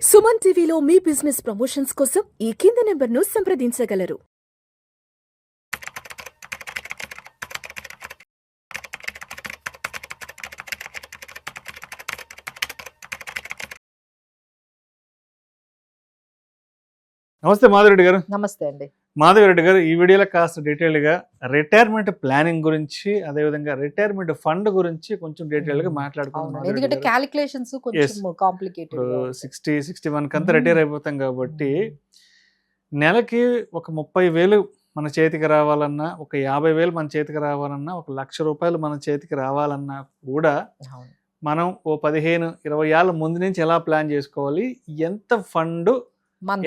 సుమన్ టీవీలో మీ business promotions కోసం ఈ కింది నెంబర్ను సంప్రదించగలరు. నమస్తే మాధవరెడ్డి గారు. నమస్తే అండి. మాధవరెడ్డి గారు, ఈ వీడియోలో కాస్త డీటెయిల్గా రిటైర్మెంట్ ప్లానింగ్ గురించి, అదేవిధంగా రిటైర్మెంట్ ఫండ్ గురించి కొంచెం డీటెయిల్గా మాట్లాడుకుందాం. ఎందుకంటే క్యాలిక్యులేషన్స్ కొంచెం కాంప్లికేటెడ్. 60-61 కంతా రిటైర్ అయిపోతాం కాబట్టి నెలకి ఒక 30,000 మన చేతికి రావాలన్నా, ఒక 50,000 మన చేతికి రావాలన్నా, ఒక ₹1,00,000 మన చేతికి రావాలన్నా కూడా మనం ఓ 15-20 ఏళ్ళ ముందు నుంచి ఎలా ప్లాన్ చేసుకోవాలి, ఎంత ఫండ్,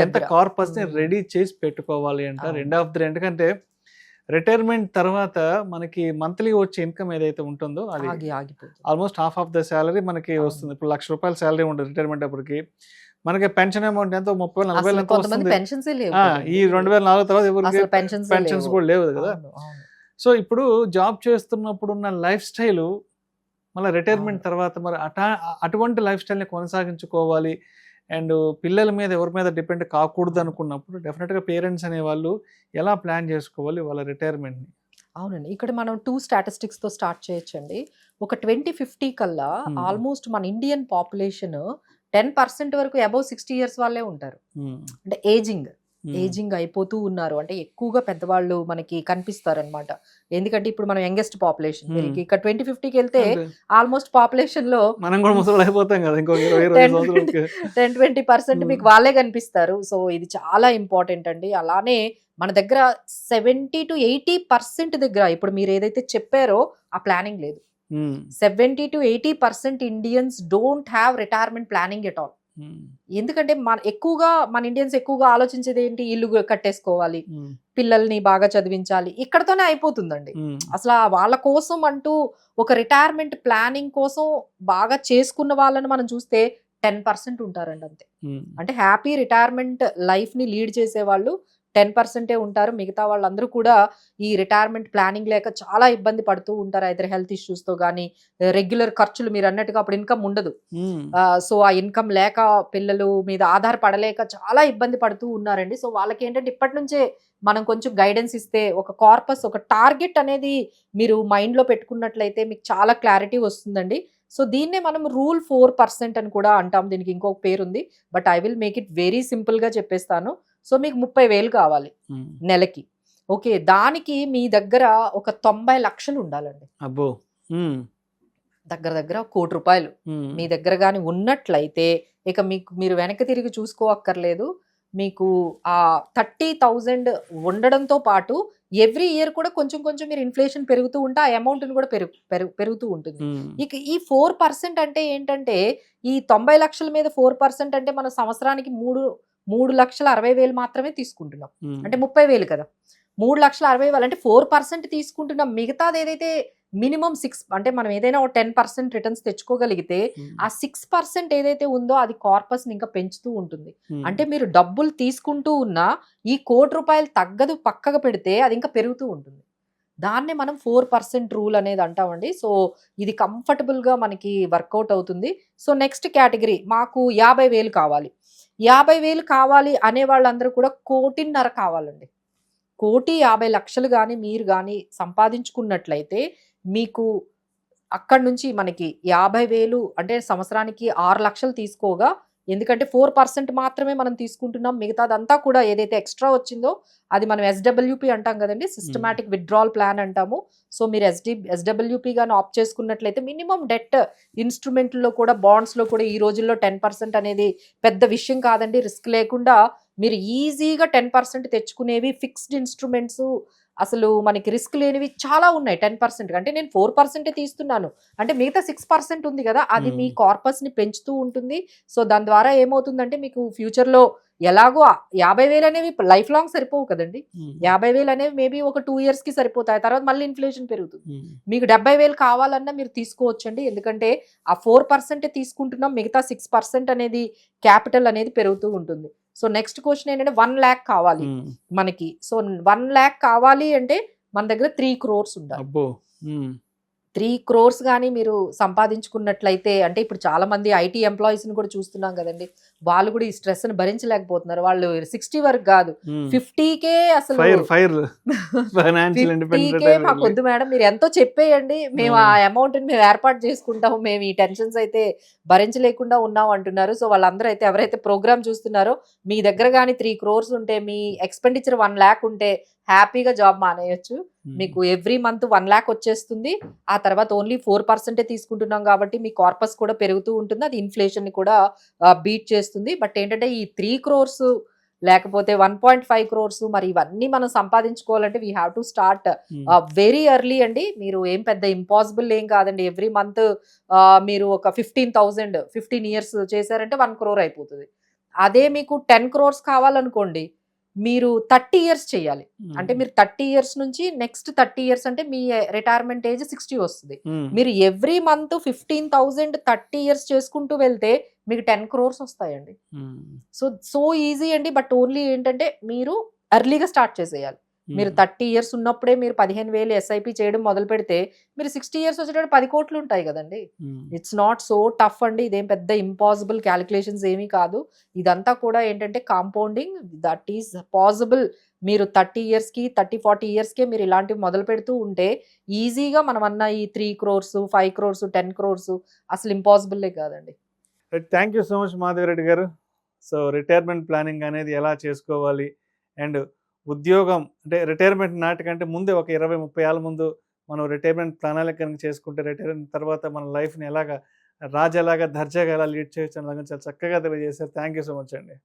ఎంత కార్పస్ ని రెడీ చేసి పెట్టుకోవాలి అంటారు. ఎండ్ ఆఫ్ ది డే, ఎందుకంటే రిటైర్మెంట్ తర్వాత మనకి మంత్లీ వచ్చే ఇన్కమ్ ఏదైతే ఉంటుందో అది almost half of the salary మనకి వస్తుంది. ఇప్పుడు ₹1,00,000 శాలరీ ఉంటుంది రిటైర్మెంట్ అప్పటికి. మనకి పెన్షన్ అమౌంట్ ఎంతో 30,000-40,000 ఎంతో వస్తుంది. ఈ 2004 తర్వాత ఎవరికి పెన్షన్స్ కూడా లేవు కదా. సో ఇప్పుడు జాబ్ చేస్తున్నప్పుడు ఉన్న లైఫ్ స్టైల్ మళ్ళీ రిటైర్మెంట్ తర్వాత మరి అటువంటి లైఫ్ స్టైల్ని కొనసాగించుకోవాలి అండ్ పిల్లల మీద ఎవరి మీద డిపెండ్ కాకూడదు అనుకున్నప్పుడు డెఫినెట్గా పేరెంట్స్ అనేవాళ్ళు ఎలా ప్లాన్ చేసుకోవాలి వాళ్ళ రిటైర్మెంట్ని? అవునండి, ఇక్కడ మనం 2 స్టాటిస్టిక్స్తో స్టార్ట్ చేయొచ్చండి. ఒక 2050 కల్లా ఆల్మోస్ట్ మన ఇండియన్ పాపులేషన్ 10% వరకు అబౌవ్ 60 years వాళ్ళే ఉంటారు. అంటే ఏజింగ్ అయిపోతూ ఉన్నారు. అంటే ఎక్కువగా పెద్దవాళ్ళు మనకి కనిపిస్తారు అనమాట. ఎందుకంటే ఇప్పుడు మనం యంగెస్ట్ పాపులేషన్. ఇక్కడ 2050కి వెళ్తే ఆల్మోస్ట్ పాపులేషన్ లో మనం కూడా ముసలి అయిపోతాం కదా, ఇంకో 10-20% మీకు వాళ్ళే కనిపిస్తారు. సో ఇది చాలా ఇంపార్టెంట్ అండి. అలానే మన దగ్గర 70-80% దగ్గర ఇప్పుడు మీరు ఏదైతే చెప్పారో ఆ ప్లానింగ్ లేదు. 70-80% Indians don't have retirement planning at all. ఎందుకంటే మన ఇండియన్స్ ఎక్కువగా ఆలోచించేది ఏంటి, ఇల్లు కట్టేసుకోవాలి, పిల్లల్ని బాగా చదివించాలి, ఇక్కడతోనే అయిపోతుందండి. అసలు వాళ్ళ కోసం అంటూ ఒక రిటైర్మెంట్ ప్లానింగ్ కోసం బాగా చేసుకున్న వాళ్ళని మనం చూస్తే 10% ఉంటారండి అంతే. అంటే హ్యాపీ రిటైర్మెంట్ లైఫ్ ని లీడ్ చేసే వాళ్ళు 10% ఉంటారు. మిగతా వాళ్ళందరూ కూడా ఈ రిటైర్మెంట్ ప్లానింగ్ లేక చాలా ఇబ్బంది పడుతూ ఉంటారు. ఐదర్ హెల్త్ ఇష్యూస్ తో కానీ, రెగ్యులర్ ఖర్చులు మీరు అన్నట్టుగా అప్పుడు ఇన్కమ్ ఉండదు. సో ఆ ఇన్కమ్ లేక పిల్లలు మీద ఆధారపడలేక చాలా ఇబ్బంది పడుతూ ఉన్నారండి. సో వాళ్ళకి ఏంటంటే ఇప్పటి నుంచే మనం కొంచెం గైడెన్స్ ఇస్తే, ఒక కార్పస్, ఒక టార్గెట్ అనేది మీరు మైండ్ లో పెట్టుకున్నట్లయితే మీకు చాలా క్లారిటీ వస్తుందండి. సో దీన్నే మనం రూల్ 4% అని కూడా అంటాం. దీనికి ఇంకొక పేరు ఉంది, but I will make it very simple గా చెప్పేస్తాను. సో మీకు 30,000 కావాలి నెలకి. ఓకే, దానికి మీ దగ్గర ఒక 90 లక్షలు ఉండాలండి. అబ్బో, దగ్గర దగ్గర ₹1,00,00,000 మీ దగ్గర కానీ ఉన్నట్లయితే ఇక మీరు వెనక్కి తిరిగి చూసుకోవక్కర్లేదు. మీకు ఆ 30,000 ఉండడంతో పాటు ఎవ్రీ ఇయర్ కూడా కొంచెం కొంచెం మీరు ఇన్ఫ్లేషన్ పెరుగుతూ ఉంటే ఆ అమౌంట్ కూడా పెరుగుతూ ఉంటుంది. ఇక ఈ 4% అంటే ఏంటంటే, ఈ 90 లక్షల మీద 4% అంటే మన సంవత్సరానికి 3,60,000 మాత్రమే తీసుకుంటున్నాం. అంటే 30,000 కదా, 3,60,000 అంటే 4% తీసుకుంటున్నాం. మిగతాది ఏదైతే మినిమం 6 అంటే మనం ఏదైనా ఒక 10% రిటర్న్స్ తెచ్చుకోగలిగితే ఆ 6% ఏదైతే ఉందో అది కార్పస్ ని ఇంకా పెంచుతూ ఉంటుంది. అంటే మీరు డబ్బులు తీసుకుంటూ ఉన్నా ఈ ₹1,00,00,000 తగ్గదు పక్కగా పెడితే అది ఇంకా పెరుగుతూ ఉంటుంది. దాన్నే మనం 4% రూల్ అనేది అంటామండి. సో ఇది కంఫర్టబుల్ గా మనకి వర్కౌట్ అవుతుంది. సో నెక్స్ట్ కేటగిరీ, మాకు 50,000 కావాలి. 50,000 కావాలి అనే వాళ్ళందరూ కూడా 1,50,00,000 కావాలండి. 1,50,00,000 కానీ మీరు కానీ సంపాదించుకున్నట్లయితే మీకు అక్కడి నుంచి మనకి 50,000 అంటే సంవత్సరానికి 6 లక్షలు తీసుకోగా, ఎందుకంటే 4% మాత్రమే మనం తీసుకుంటున్నాం. మిగతాదంతా కూడా ఏదైతే ఎక్స్ట్రా వచ్చిందో అది మనం SWP అంటాం కదండి, సిస్టమాటిక్ విత్డ్రాల్ ప్లాన్ అంటాము. సో మీరు SWP గాని ఆప్ట్ చేసుకున్నట్లయితే మినిమం డెట్ ఇన్స్ట్రుమెంట్లో కూడా, బాండ్స్లో కూడా ఈ రోజుల్లో 10% అనేది పెద్ద విషయం కాదండి. రిస్క్ లేకుండా మీరు ఈజీగా 10% తెచ్చుకునేవి ఫిక్స్డ్ ఇన్స్ట్రుమెంట్స్, అసలు మనకి రిస్క్ లేనివి చాలా ఉన్నాయి 10%. అంటే నేను 4% తీస్తున్నాను అంటే మిగతా 6% ఉంది కదా, అది మీ కార్పస్ ని పెంచుతూ ఉంటుంది. సో దాని ద్వారా ఏమవుతుందంటే మీకు ఫ్యూచర్ లో ఎలాగో 50,000 అనేవి లైఫ్ లాంగ్ సరిపోవు కదండి. 50,000 అనేవి మేబీ ఒక 2 years కి సరిపోతాయి. తర్వాత మళ్ళీ ఇన్ఫ్లేషన్ పెరుగుతుంది. మీకు 70,000 కావాలన్నా మీరు తీసుకోవచ్చండి. ఎందుకంటే ఆ 4% తీసుకుంటున్నాం, మిగతా 6% అనేది క్యాపిటల్ అనేది పెరుగుతూ ఉంటుంది. సో నెక్స్ట్ క్వశ్చన్ ఏంటంటే 1,00,000 కావాలి మనకి. సో 1,00,000 కావాలి అంటే మన దగ్గర 3 crores ఉండాలి. 3 crores గానీ మీరు సంపాదించుకున్నట్లయితే, అంటే ఇప్పుడు చాలా మంది ఐటీ ఎంప్లాయీస్‌ని కూడా చూస్తున్నాం గదండీ! వాళ్ళు కూడా ఈ స్ట్రెస్‌ని భరించలేకపోతున్నారు. వాళ్ళు 60 వరకు గాదు. 50కే అసలు ఫైర్ ఫైనాన్షియల్ 50కే మాకొద్దు మేడం. మీరు ఎంతో చెప్పేయండి. మేము ఆ అమౌంట్‌ని మేము ఏర్పాటు చేసుకుంటాము. మేము ఈ టెన్షన్స్ అయితే భరించలేకుండా ఉన్నాం అంటున్నారు. సో, వాళ్ళందరూ అయితే ఎవరైతే ప్రోగ్రామ్ చూస్తున్నారో, మీ దగ్గర గానీ 3 crores ఉంటే, మీ ఎక్స్‌పెండిచర్ 1 lakh ఉంటే హ్యాపీగా జాబ్ మానేయొచ్చు. మీకు ఎవ్రీ మంత్ 1 lakh వచ్చేస్తుంది. ఆ తర్వాత ఓన్లీ 4% తీసుకుంటున్నాం కాబట్టి మీ కార్పస్ కూడా పెరుగుతూ ఉంటుంది. అది ఇన్‌ఫ్లేషన్‌ని కూడా బీట్ చేస్తుంది. బట్ ఏంటంటే ఈ 3 crores లేకపోతే 1.5 crores మరి ఇవన్నీ మనం సంపాదించుకోవాలంటే we have to start very early అండి. మీరు ఏం పెద్ద ఇంపాసిబుల్ ఏం కాదండి. ఎవ్రీ మంత్ మీరు ఒక 15,000 15 years చేశారంటే 1 crore అయిపోతుంది. అదే మీకు 10 crores కావాలనుకోండి, మీరు 30 years చేయాలి. అంటే మీరు 30 years నుంచి నెక్స్ట్ 30 years అంటే మీ రిటైర్మెంట్ ఏజ్ 60 వస్తుంది. మీరు ఎవ్రీ మంత్ 15,000 30 years చేసుకుంటూ వెళ్తే మీకు 10 crores వస్తాయండి. సో ఈజీ అండి. బట్ ఓన్లీ ఏంటంటే మీరు ఎర్లీగా స్టార్ట్ చేసేయాలి. మీరు 30 years ఉన్నప్పుడే మీరు 15,000 ఎస్ఐపి చేయడం మొదలు పెడితే మీరు 60 years వచ్చేటప్పుడు 10 కోట్లు ఉంటాయి కదండి. ఇట్స్ నాట్ సో టఫ్ అండి. ఇదేం పెద్ద ఇంపాసిబుల్ క్యాలిక్యులేషన్స్ ఏమీ కాదు. ఇదంతా కూడా ఏంటంటే కాంపౌండింగ్ దట్ ఈస్ పాసిబుల్. మీరు 30 yearsకి 30-40 yearsకే మీరు ఇలాంటివి మొదలు పెడుతూ ఉంటే ఈజీగా మనం అన్న ఈ 3 crores 5 crores 10 crores అసలు ఇంపాసిబుల్లే కాదండి. Thank you so much Madhavi Reddy గారు. సో రిటైర్మెంట్ ప్లానింగ్ అనేది ఎలా చేసుకోవాలి, అండ్ ఉద్యోగం అంటే రిటైర్మెంట్ నాటికంటే ముందే ఒక 20-30 ఏళ్ళ ముందు మనం రిటైర్మెంట్ ప్రణాళిక కనుక చేసుకుంటే రిటైర్మెంట్ తర్వాత మన లైఫ్ని ఎలాగా రాజు ఎలాగా దర్జాగా ఎలా లీడ్ చేయొచ్చు అని చాలా చక్కగా తెలియజేశారు. థ్యాంక్ యూ సో మచ్ అండి.